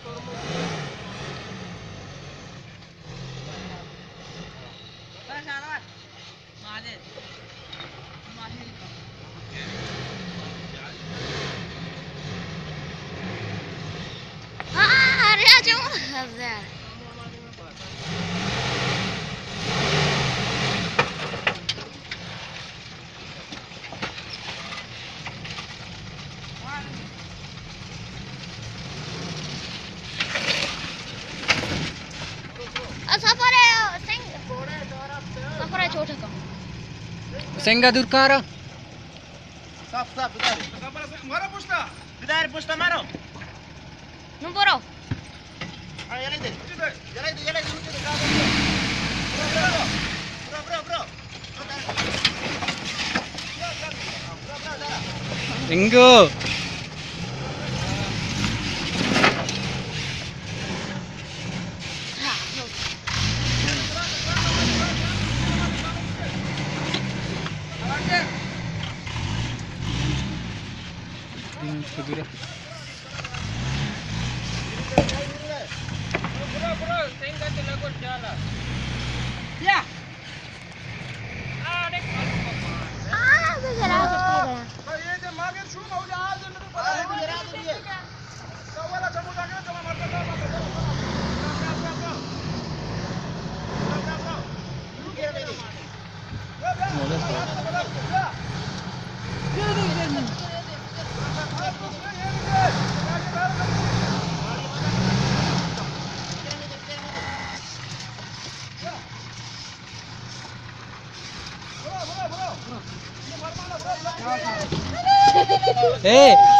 अरे आ जाओ हजार सफर है सिंह सफर है छोटा का Senga Durkara. Stop, stop, vidar. Vidar, pusta maro. não boro Ah, yalay din. Yalay din. Bro. Ringo. Kedua. Bro, Senga tu lagu jalan. Ya. Ah, dek. बेचारा कितनी गया ये जे मागे शू हो जा आज ने तो पता है जरा दे दिए सवाला चमुटा के जमा मार कर Eh,